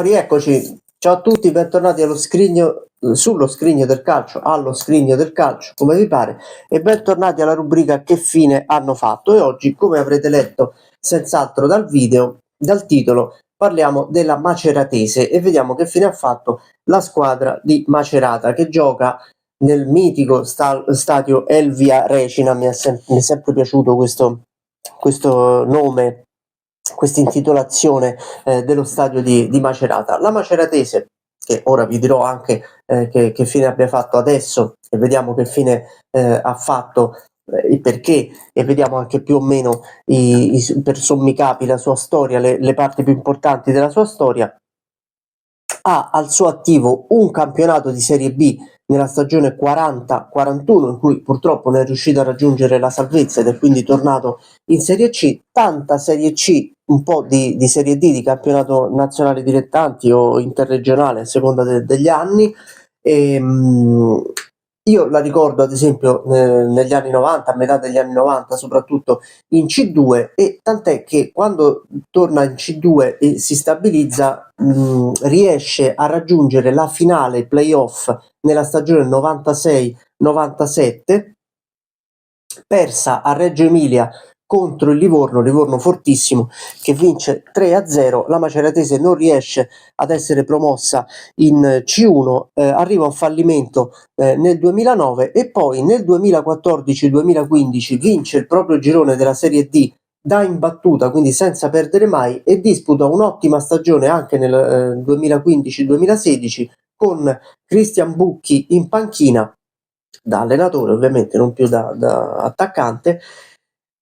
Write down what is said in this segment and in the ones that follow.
rieccoci. Ciao a tutti, bentornati allo scrigno, sullo scrigno del calcio, allo scrigno del calcio, come vi pare, e bentornati alla rubrica Che fine hanno fatto. E oggi, come avrete letto senz'altro dal video, dal titolo, parliamo della Maceratese e vediamo che fine ha fatto la squadra di Macerata, che gioca nel mitico stadio Elvia Recina. Mi è sempre piaciuto questo nome, questa intitolazione dello stadio di Macerata. La Maceratese, che ora vi dirò anche che fine abbia fatto adesso, e vediamo che fine ha fatto, il perché, e vediamo anche più o meno per sommi capi la sua storia, le parti più importanti della sua storia. Ha al suo attivo un campionato di Serie B nella stagione 40-41, in cui purtroppo non è riuscito a raggiungere la salvezza ed è quindi tornato in Serie C, tanta Serie C, un po' di Serie D, di campionato nazionale dilettanti o interregionale a seconda degli anni. Io la ricordo ad esempio negli anni 90, a metà degli anni 90, soprattutto in C2, e tant'è che quando torna in C2 e si stabilizza, riesce a raggiungere la finale playoff nella stagione 96-97, persa a Reggio Emilia contro il Livorno fortissimo, che vince 3-0. La Maceratese non riesce ad essere promossa in C1, arriva un fallimento nel 2009 e poi nel 2014-2015 vince il proprio girone della Serie D da imbattuta, quindi senza perdere mai, e disputa un'ottima stagione anche nel 2015-2016 con Cristian Bucchi in panchina, da allenatore ovviamente, non più da attaccante.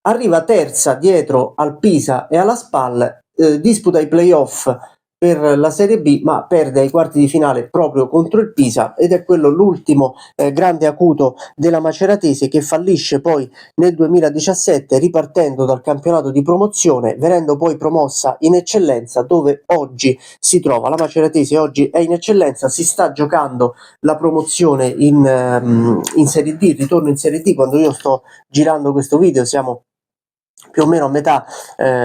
Arriva terza dietro al Pisa e alla SPAL, disputa i playoff per la Serie B, ma perde ai quarti di finale proprio contro il Pisa, ed è quello l'ultimo grande acuto della Maceratese, che fallisce poi nel 2017 ripartendo dal campionato di promozione, venendo poi promossa in eccellenza, dove oggi si trova. La Maceratese oggi è in eccellenza, si sta giocando la promozione in Serie D, ritorno in Serie D. Quando io sto girando questo video siamo più o meno a metà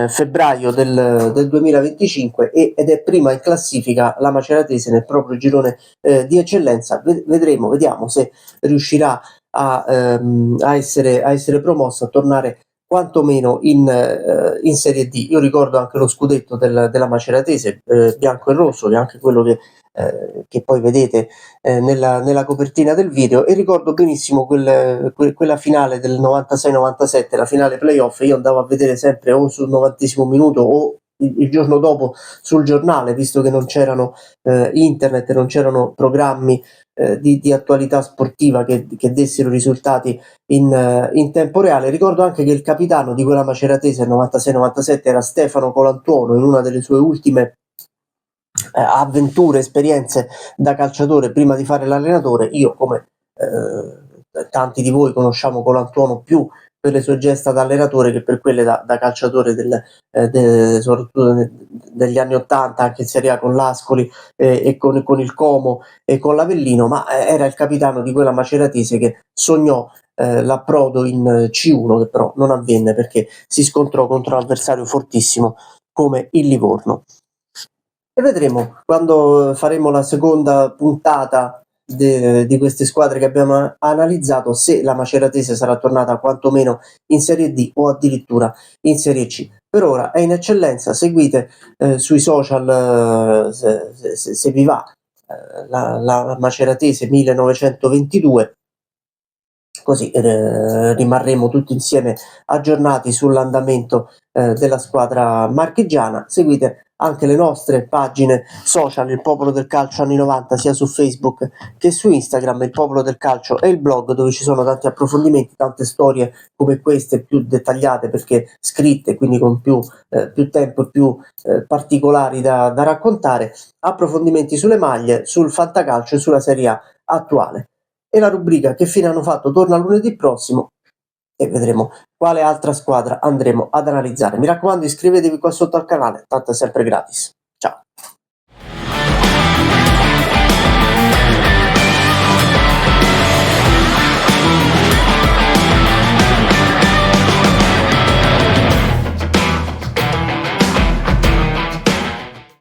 febbraio del 2025 ed è prima in classifica la Maceratese nel proprio girone di eccellenza. Vediamo se riuscirà a essere promossa, a tornare quantomeno in Serie D. Io ricordo anche lo scudetto della Maceratese, bianco e rosso, che è anche quello che poi vedete nella copertina del video, e ricordo benissimo quella finale del 96-97, la finale playoff. Io andavo a vedere sempre o sul 90° minuto o il giorno dopo sul giornale, visto che non c'erano internet, non c'erano programmi di attualità sportiva che dessero risultati in tempo reale. Ricordo anche che il capitano di quella Maceratese 96-97 era Stefano Colantuono, in una delle sue ultime avventure, esperienze da calciatore prima di fare l'allenatore. Io, come tanti di voi, conosciamo Colantuono più per le sue gesta da allenatore che per quelle da calciatore soprattutto degli anni 80, anche in Serie A con l'Ascoli e con il Como e con l'Avellino, ma era il capitano di quella Maceratese che sognò l'approdo in C1, che però non avvenne perché si scontrò contro un avversario fortissimo come il Livorno. E vedremo quando faremo la seconda puntata di queste squadre che abbiamo analizzato, se la Maceratese sarà tornata quantomeno in Serie D o addirittura in Serie C. Per ora è in eccellenza. Seguite sui social, se vi va, la Maceratese 1922, così rimarremo tutti insieme aggiornati sull'andamento della squadra marchigiana. Seguite anche le nostre pagine social, Il Popolo del Calcio Anni 90, sia su Facebook che su Instagram, Il Popolo del Calcio e il blog, dove ci sono tanti approfondimenti, tante storie come queste, più dettagliate perché scritte, quindi con più tempo e più particolari da raccontare, approfondimenti sulle maglie, sul fantacalcio e sulla Serie A attuale. E la rubrica Che fine hanno fatto torna lunedì prossimo e vedremo quale altra squadra andremo ad analizzare. Mi raccomando, iscrivetevi qua sotto al canale, tanto è sempre gratis. Ciao!